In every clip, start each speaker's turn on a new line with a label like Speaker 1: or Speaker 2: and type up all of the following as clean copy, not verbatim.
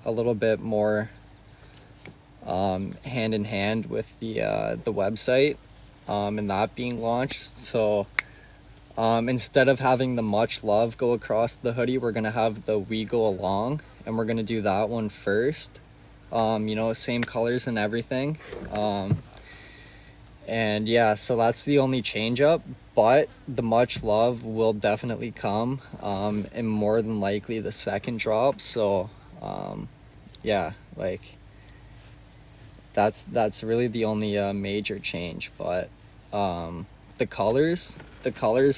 Speaker 1: a little bit more hand in hand with the website and that being launched. So instead of having the much love go across the hoodie, we're gonna have the we go along, and we're gonna do that one first. Same colors and everything. And yeah, so that's the only change up, but the much love will definitely come, and more than likely the second drop. So yeah, like that's really the only major change. But the colors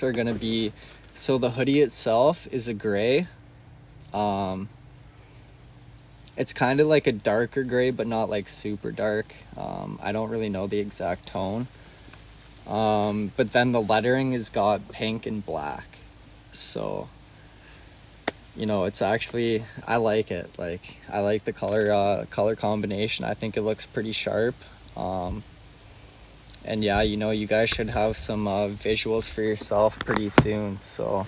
Speaker 1: are gonna be, so the hoodie itself is a gray. It's kind of like a darker gray, but not like super dark. I don't really know the exact tone. But then the lettering has got pink and black. So, it's actually, I like it. Like, I like the color combination. I think it looks pretty sharp. And yeah, you guys should have some visuals for yourself pretty soon. So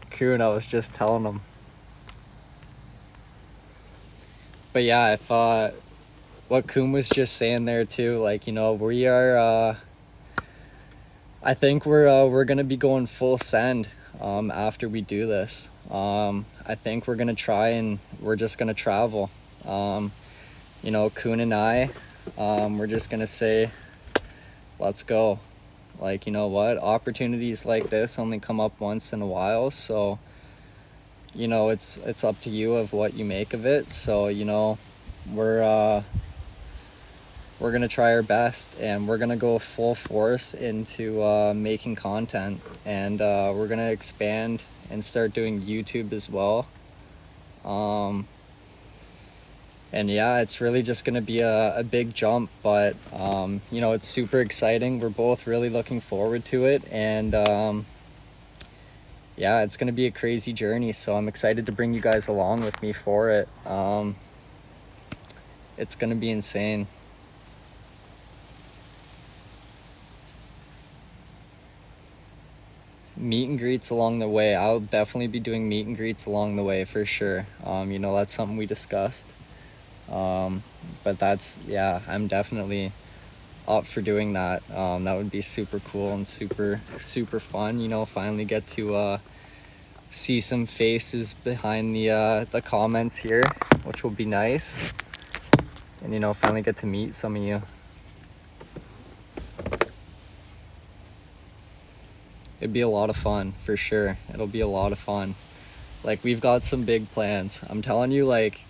Speaker 1: Coon, I was just telling them. But yeah, if what Coon was just saying there too, like, we are I think we're gonna be going full send after we do this. I think we're gonna try, and we're just gonna travel. Kuhn and I, we're just gonna say, let's go. Like, you know what? Opportunities like this only come up once in a while, so it's up to you of what you make of it. So we're we're gonna try our best, and we're gonna go full force into making content, and we're gonna expand and start doing YouTube as well. And yeah, it's really just gonna be a big jump, but it's super exciting. We're both really looking forward to it, and yeah, it's gonna be a crazy journey, so I'm excited to bring you guys along with me for it. It's gonna be insane. Meet and greets along the way. I'll definitely be doing meet and greets along the way for sure. That's something we discussed. But yeah, I'm definitely up for doing that. That would be super cool and super, super fun. Finally get to see some faces behind the comments here, which will be nice. And finally get to meet some of you. It'd be a lot of fun for sure. It'll be a lot of fun. Like, we've got some big plans. I'm telling you, like,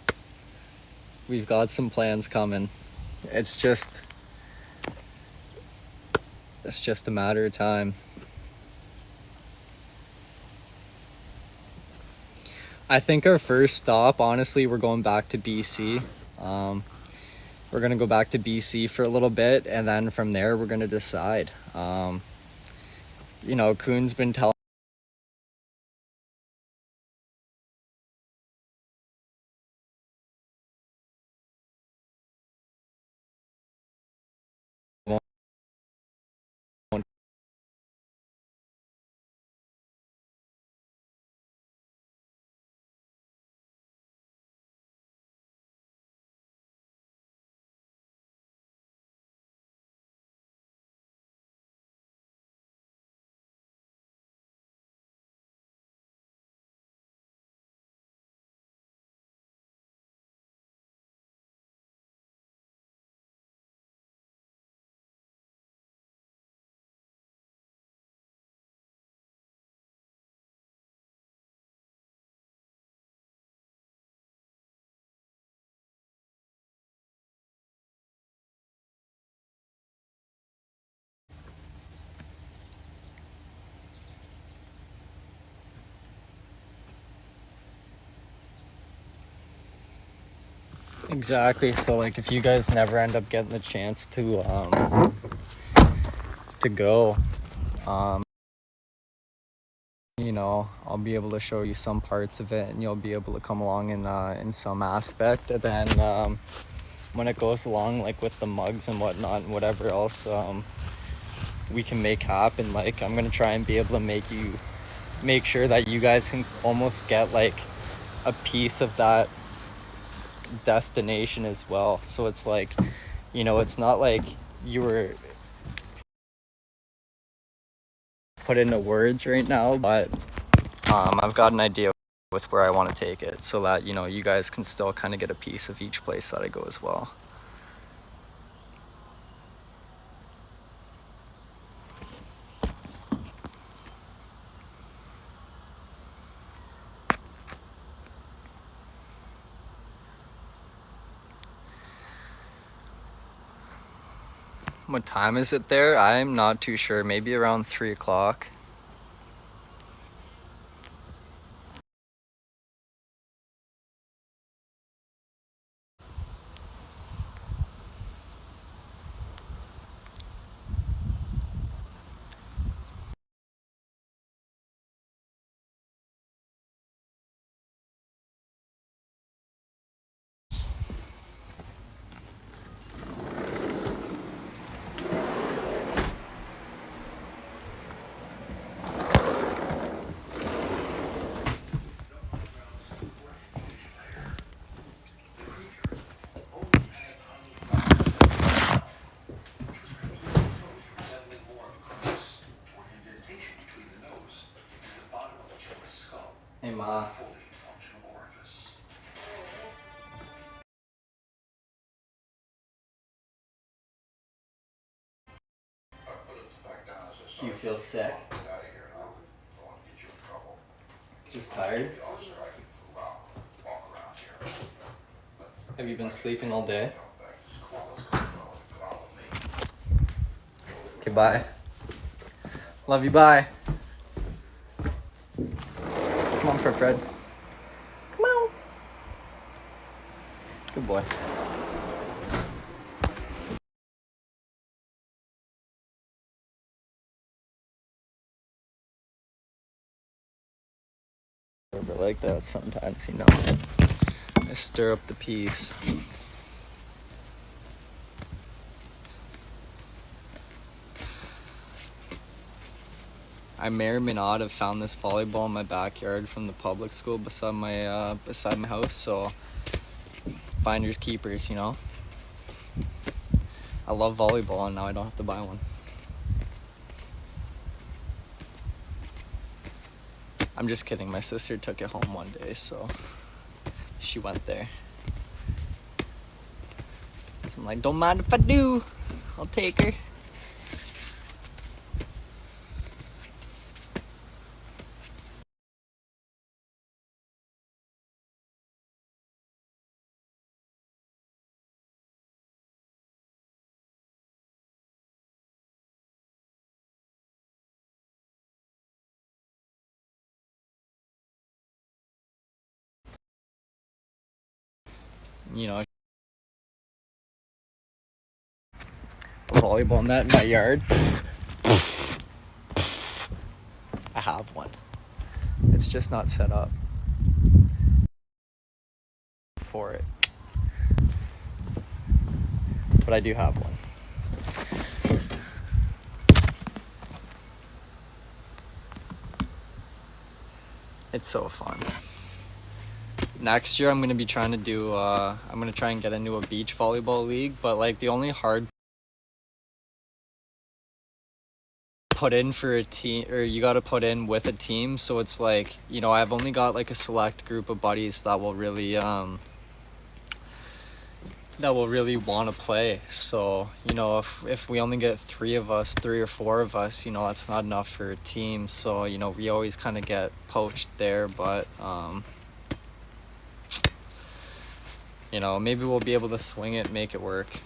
Speaker 1: we've got some plans coming. It's just a matter of time. I think our first stop, honestly, we're going back to BC. We're gonna go back to BC for a little bit, and then from there we're gonna decide. Kuhn's been telling exactly. So, like, if you guys never end up getting the chance to go, know, I'll be able to show you some parts of it, and you'll be able to come along in some aspect. And then when it goes along, like with the mugs and whatnot and whatever else we can make happen, like I'm gonna try and be able to make sure that you guys can almost get like a piece of that destination as well. So it's like, you know, it's not like you were put into words right now, but I've got an idea with where I want to take it, so that, you know, you guys can still kind of get a piece of each place that I go as well. What time is it there? I'm not too sure. Maybe around 3 o'clock. Hey, Ma. Do you feel sick? Just tired? Have you been sleeping all day? Okay, bye. Love you, bye. Come on, Fred. Come on. Good boy. Like that sometimes, you know. I stir up the peace. I may or may not have found this volleyball in my backyard from the public school beside my house, so finders keepers, you know. I love volleyball, and now I don't have to buy one. I'm just kidding. My sister took it home one day, so she went there. So I'm like, don't mind if I do. I'll take her. You know, a volleyball net in my yard. I have one. It's just not set up for it. But I do have one. It's so fun. Next year I'm going to be trying to do, I'm going to try and get into a beach volleyball league, but like the only hard put in for a team, or you got to put in with a team, so it's like, you know, I've only got like a select group of buddies that will really want to play. So, you know, if we only get 3 or 4 of us, you know, that's not enough for a team. So, you know, we always kind of get poached there, but you know, maybe we'll be able to swing it, make it work.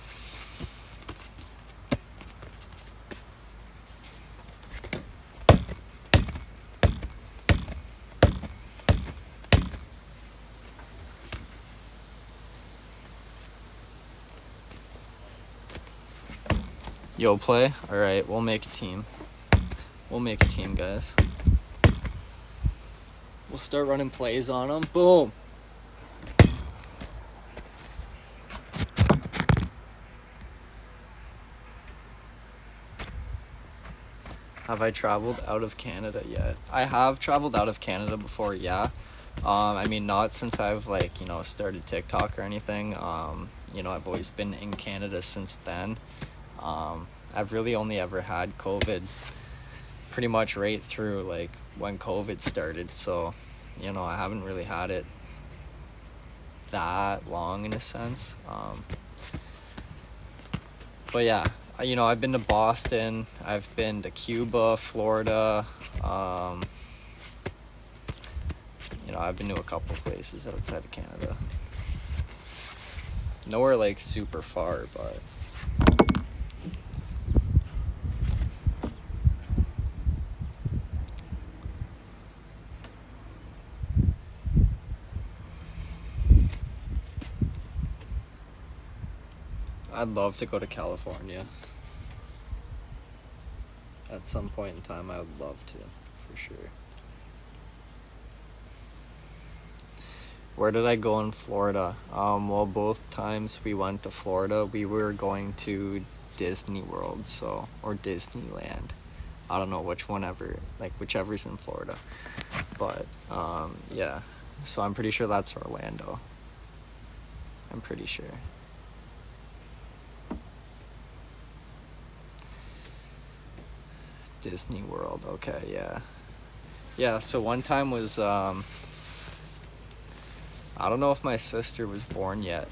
Speaker 1: You'll play? Alright, we'll make a team. We'll make a team, guys. We'll start running plays on them. Boom. Have I traveled out of Canada yet? I have traveled out of Canada before, yeah. I mean, not since I've, like, you know, started TikTok or anything. You know, I've always been in Canada since then. I've really only ever had COVID pretty much right through, like, when COVID started. So, you know, I haven't really had it that long in a sense. But yeah, you know, I've been to Boston, I've been to Cuba, Florida, you know, I've been to a couple places outside of Canada. Nowhere like super far, but I'd love to go to California. At some point in time, I would love to, for sure. Where did I go in Florida? Well, both times we went to Florida, we were going to Disney World, so, or Disneyland. I don't know which one ever, like whichever's in Florida. But, yeah. So I'm pretty sure that's Orlando. I'm pretty sure. Disney World, okay, yeah. Yeah, so one time was, I don't know if my sister was born yet.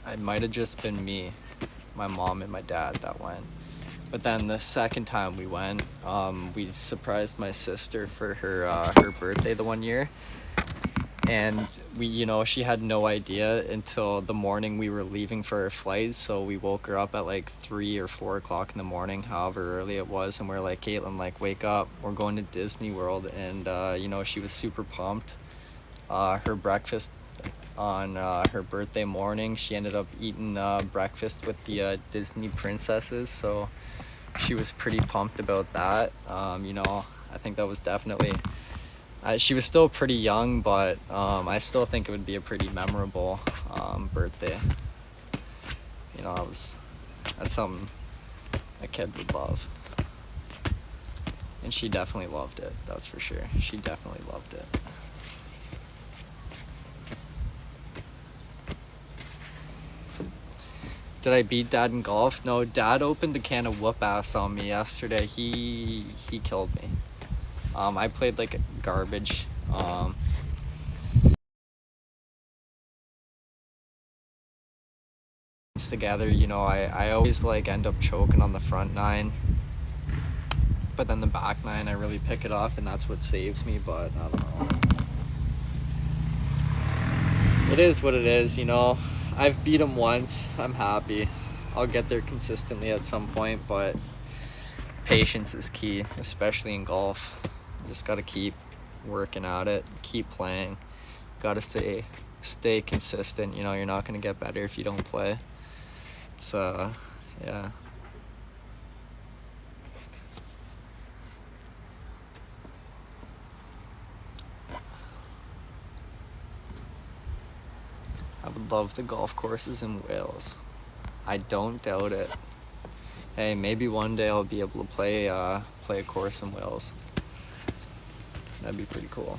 Speaker 1: It might have just been me, my mom, and my dad that went. But then the second time we went, we surprised my sister for her birthday the one year. And we, you know, she had no idea until the morning we were leaving for our flight. So we woke her up at like 3 or 4 o'clock in the morning, however early it was. And we're like, Caitlin, like, wake up. We're going to Disney World. And, you know, she was super pumped. Her breakfast on her birthday morning, she ended up eating breakfast with the Disney princesses. So she was pretty pumped about that. You know, I think that was definitely... she was still pretty young, but I still think it would be a pretty memorable birthday. You know, that's something a kid would love. And she definitely loved it, that's for sure. She definitely loved it. Did I beat Dad in golf? No, Dad opened a can of whoop ass on me yesterday. He killed me. I played like garbage. Together, you know, I always like end up choking on the front nine, but then the back nine I really pick it up, and that's what saves me. But I don't know. It is what it is, you know. I've beat him once. I'm happy. I'll get there consistently at some point, but patience is key, especially in golf. You just gotta keep working at it, keep playing. Gotta stay consistent. You know, you're not gonna get better if you don't play. It's yeah. I would love the golf courses in Wales. I don't doubt it. Hey, maybe one day I'll be able to play a course in Wales. That'd be pretty cool.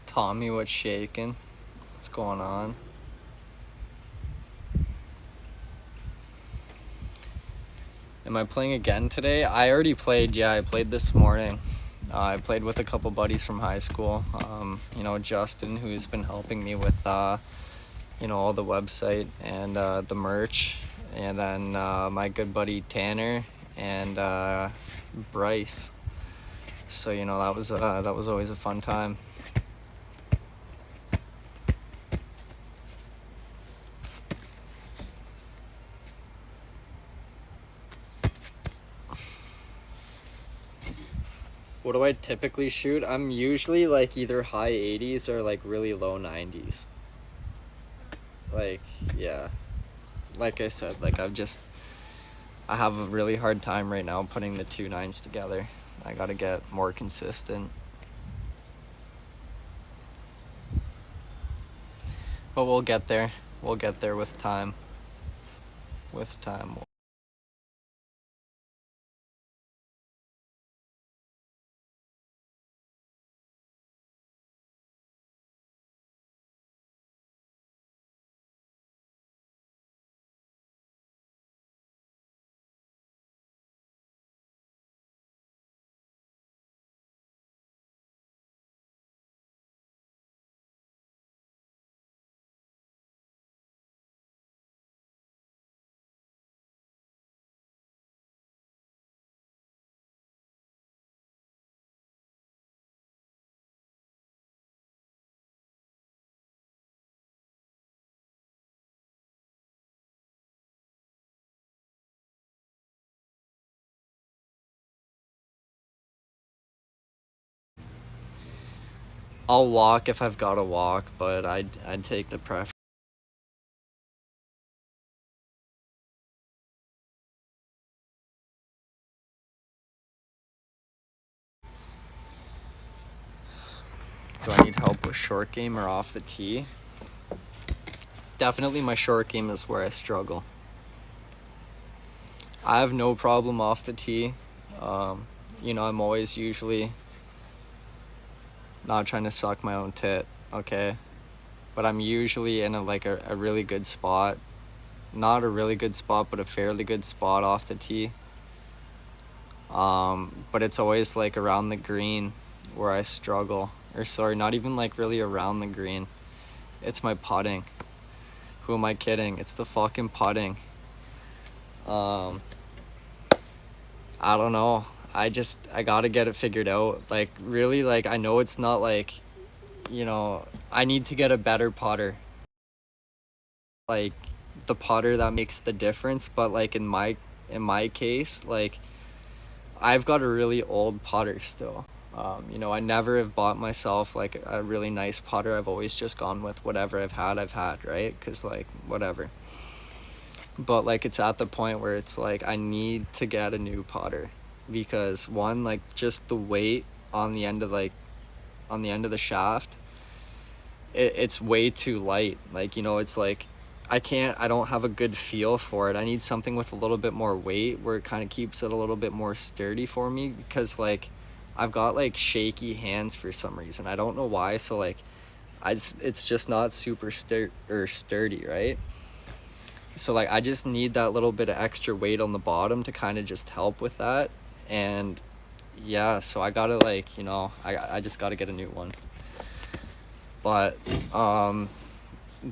Speaker 1: Tommy, what's shaking? What's going on? Am I playing again today? I already played, yeah, I played this morning. I played with a couple buddies from high school. You know, Justin, who's been helping me with, you know, all the website and the merch. And then my good buddy Tanner and Bryce. So, you know, that was always a fun time. What do I typically shoot? I'm usually like either high 80s or like really low 90s. Like, yeah. Like I said, like I have a really hard time right now putting the two nines together. I gotta get more consistent. But we'll get there. We'll get there with time. With time. I'll walk if I've gotta walk, but I'd take the preference. Do I need help with short game or off the tee? Definitely my short game is where I struggle. I have no problem off the tee. I'm always usually not trying to suck my own tit, okay? But I'm usually in a really good spot. Not a really good spot, but a fairly good spot off the tee. But it's always like around the green where I struggle. Or sorry, not even like really around the green. It's my putting. Who am I kidding? It's the fucking putting. I don't know. I gotta get it figured out. Like, really, like, I know it's not like, I need to get a better putter. Like, the putter that makes the difference, but like in my case, like, I've got a really old putter still. I never have bought myself like a really nice putter. I've always just gone with whatever I've had, right? Because, like, whatever. But like, it's at the point where it's like I need to get a new putter because, one, like, just the weight on the end of the shaft, it's way too light. Like, it's like I don't have a good feel for it. I need something with a little bit more weight where it kind of keeps it a little bit more sturdy for me, because like I've got like shaky hands for some reason. I don't know why. So like it's just not super sturdy, right? So like I just need that little bit of extra weight on the bottom to kind of just help with that. And yeah, so I gotta, like, I just gotta get a new one. But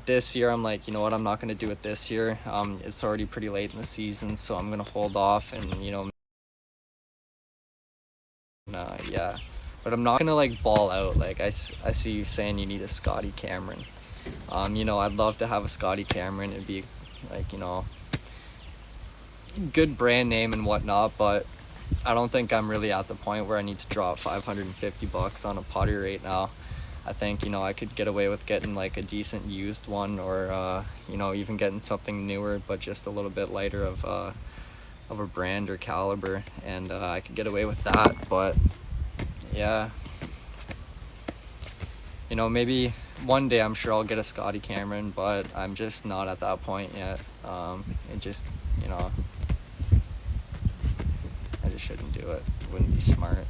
Speaker 1: this year I'm like, you know what, I'm not gonna do it this year. It's already pretty late in the season, so I'm gonna hold off and yeah. But I'm not gonna like ball out. Like, I see you saying you need a Scotty Cameron. I'd love to have a Scotty Cameron. It'd be like, good brand name and whatnot, but I don't think I'm really at the point where I need to drop $550 on a putter right now. I think, I could get away with getting like a decent used one, or even getting something newer but just a little bit lighter of a brand or caliber, and I could get away with that. But yeah, maybe one day I'm sure I'll get a Scotty Cameron, but I'm just not at that point yet. It just, I just shouldn't do it. It wouldn't be smart.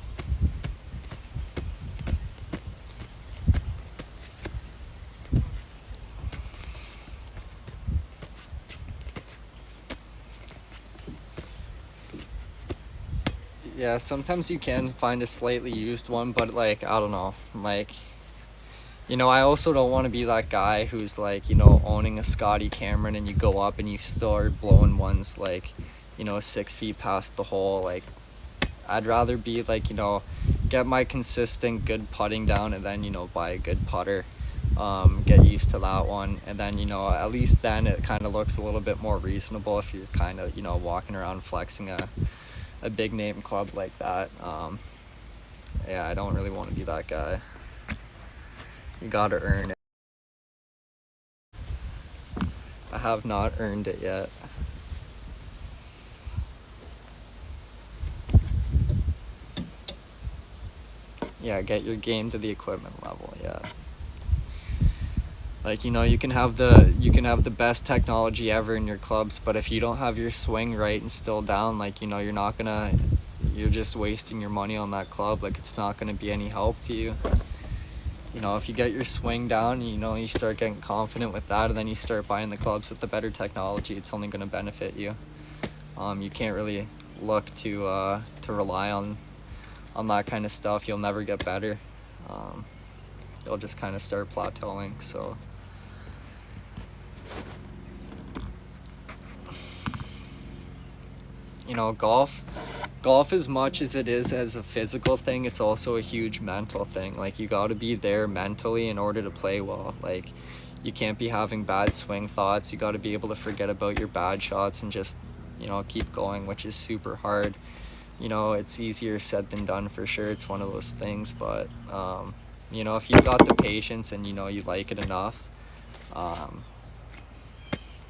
Speaker 1: Yeah, sometimes you can find a slightly used one, but like, I don't know, like, I also don't want to be that guy who's like, owning a Scotty Cameron and you go up and you start blowing ones like, 6 feet past the hole. Like, I'd rather be like, get my consistent good putting down and then, buy a good putter, get used to that one. And then, at least then it kind of looks a little bit more reasonable if you're kind of, walking around flexing a big name club like that. Yeah, I don't really want to be that guy. You gotta earn it. I have not earned it yet. Yeah, get your game to the equipment level. Yeah. Like, you know, you can have the best technology ever in your clubs, but if you don't have your swing right and still down, like, you know, you're just wasting your money on that club. Like, it's not gonna be any help to you. You know, if you get your swing down, you know, you start getting confident with that, and then you start buying the clubs with the better technology, it's only gonna benefit you. You can't really look to rely on that kind of stuff. You'll never get better. You'll just kind of start plateauing. So you know, golf as much as it is as a physical thing, it's also a huge mental thing. Like, you got to be there mentally in order to play well. Like, you can't be having bad swing thoughts. You got to be able to forget about your bad shots and just, you know, keep going, which is super hard. You know, it's easier said than done for sure. It's one of those things, but you know, if you've got the patience and, you know, you like it enough,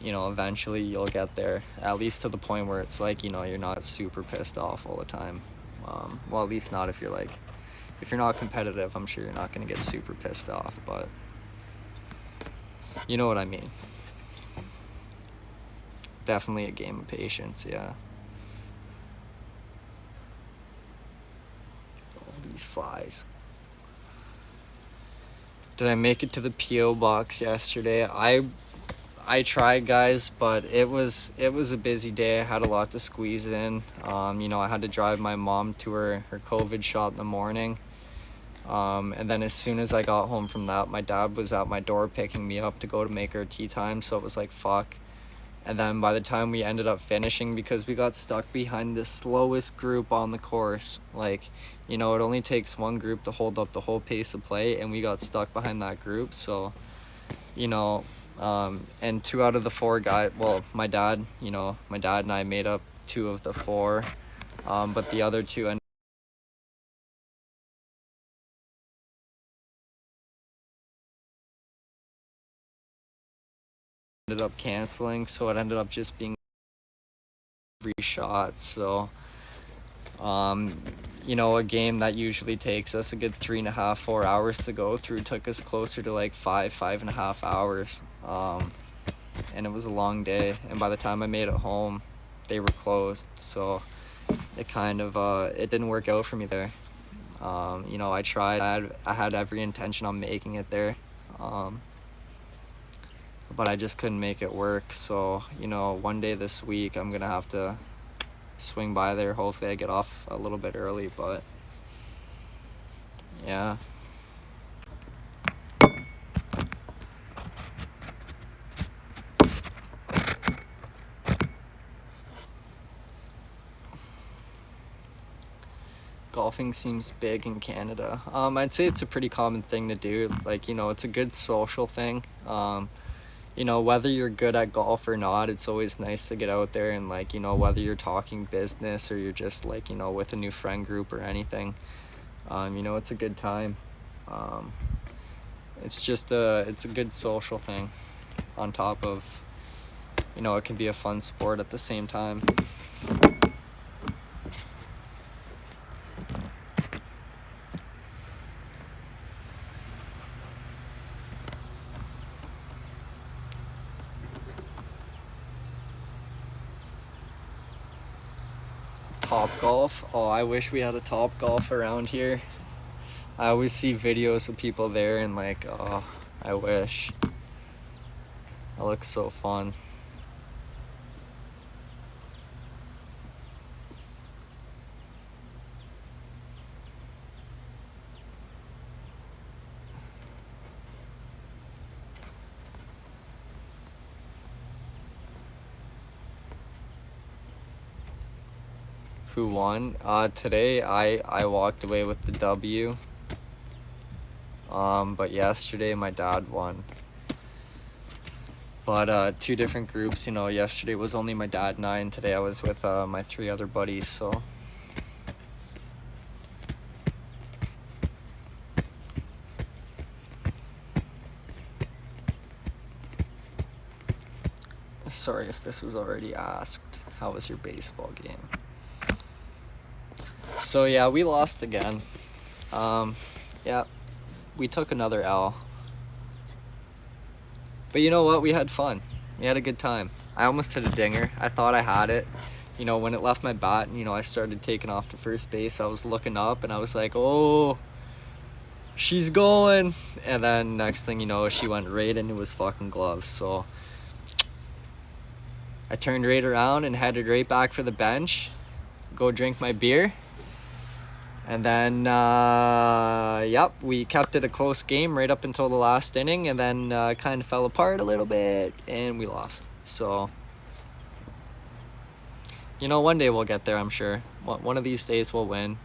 Speaker 1: you know, eventually you'll get there, at least to the point where it's like, you know, you're not super pissed off all the time. Well, at least not if you're not competitive. I'm sure you're not going to get super pissed off, but you know what I mean. Definitely a game of patience, yeah. All these flies. Did I make it to the PO box yesterday? I tried, guys, but it was a busy day. I had a lot to squeeze in. You know, I had to drive my mom to her COVID shot in the morning. And then as soon as I got home from that, my dad was at my door picking me up to go to make our tea time, so it was like, fuck. And then by the time we ended up finishing, because we got stuck behind the slowest group on the course, like, you know, it only takes one group to hold up the whole pace of play, and we got stuck behind that group. So, you know, and 2 out of the 4 guys, well, my dad and I made up 2 of the 4, but the other 2 ended up canceling, so it ended up just being 3 shots. So you know, a game that usually takes us a good 3.5, 4 hours to go through took us closer to like 5.5 hours. And it was a long day, and by the time I made it home, they were closed, so it kind of it didn't work out for me there. You know, I tried. I had every intention on making it there, but I just couldn't make it work. So, you know, one day this week I'm gonna have to swing by there. Hopefully I get off a little bit early, but yeah. Golfing seems big in Canada. I'd say it's a pretty common thing to do. Like, you know, it's a good social thing. You know, whether you're good at golf or not, it's always nice to get out there and, like, you know, whether you're talking business or you're just, like, you know, with a new friend group or anything, you know, it's a good time. Um, it's a good social thing on top of, you know, it can be a fun sport at the same time. Top Golf. Oh, I wish we had a Top Golf around here. I always see videos of people there and, like, oh, I wish. That looks so fun. Who won? Today I walked away with the W. But yesterday my dad won. But 2 different groups, you know, yesterday was only my dad and I, and today I was with my 3 other buddies, so Sorry if this was already asked. How was your baseball game? So yeah, we lost again. Yeah, we took another L. But you know what? We had fun. We had a good time. I almost hit a dinger. I thought I had it. You know, when it left my bat, and, you know, I started taking off to first base, I was looking up and I was like, oh, she's going. And then next thing you know, she went right into his fucking gloves. So I turned right around and headed right back for the bench, go drink my beer. And then, yep, we kept it a close game right up until the last inning, and then kind of fell apart a little bit, and we lost. So, you know, one day we'll get there, I'm sure. One of these days we'll win.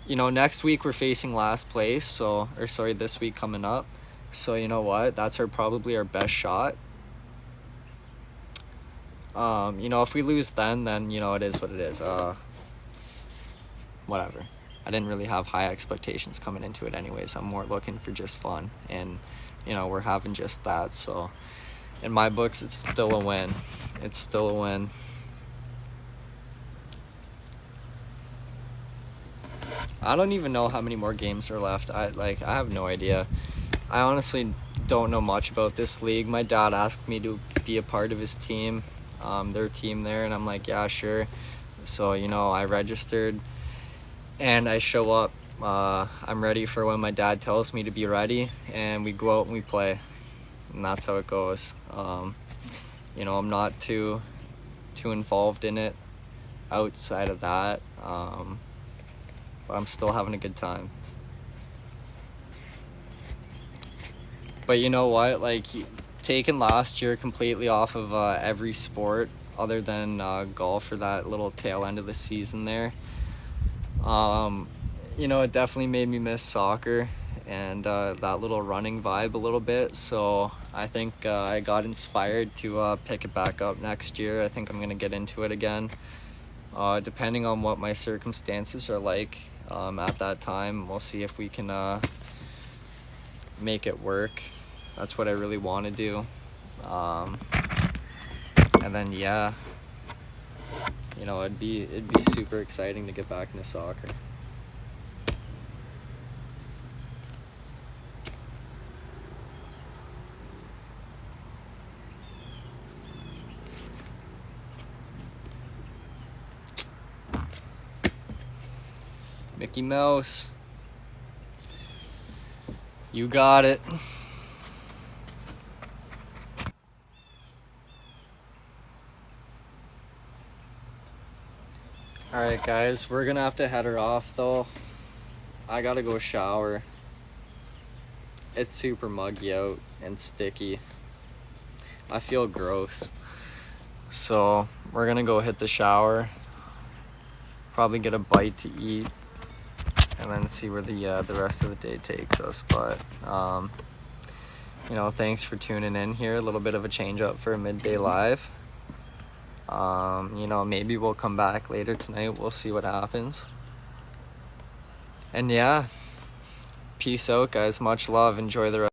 Speaker 1: You know, next week we're facing last place, this week coming up. So, you know what? That's probably our best shot. You know, if we lose then, you know, it is what it is. Whatever. I didn't really have high expectations coming into it anyways. I'm more looking for just fun, and you know, we're having just that. So in my books, it's still a win. It's still a win. I don't even know how many more games are left. I have no idea. I honestly don't know much about this league. My dad asked me to be a part of his team, their team there, and I'm like, yeah, sure. So, you know, I registered and I show up. I'm ready for when my dad tells me to be ready, and we go out and we play, and that's how it goes. You know, I'm not too involved in it outside of that, but I'm still having a good time. But you know what, like, taking last year completely off of every sport other than golf for that little tail end of the season there, you know, it definitely made me miss soccer and that little running vibe a little bit. So I think I got inspired to pick it back up next year. I think I'm going to get into it again, depending on what my circumstances are like at that time. We'll see if we can make it work. That's what I really want to do. And then, yeah, you know, it'd be super exciting to get back into soccer. Mickey Mouse, you got it. Alright guys, we're gonna have to head her off though. I gotta go shower. It's super muggy out and sticky. I feel gross. So we're gonna go hit the shower, probably get a bite to eat, and then see where the rest of the day takes us. But you know, thanks for tuning in here. A little bit of a change up for a midday live. You know, maybe we'll come back later tonight. We'll see what happens. And yeah, peace out, guys. Much love. Enjoy the rest.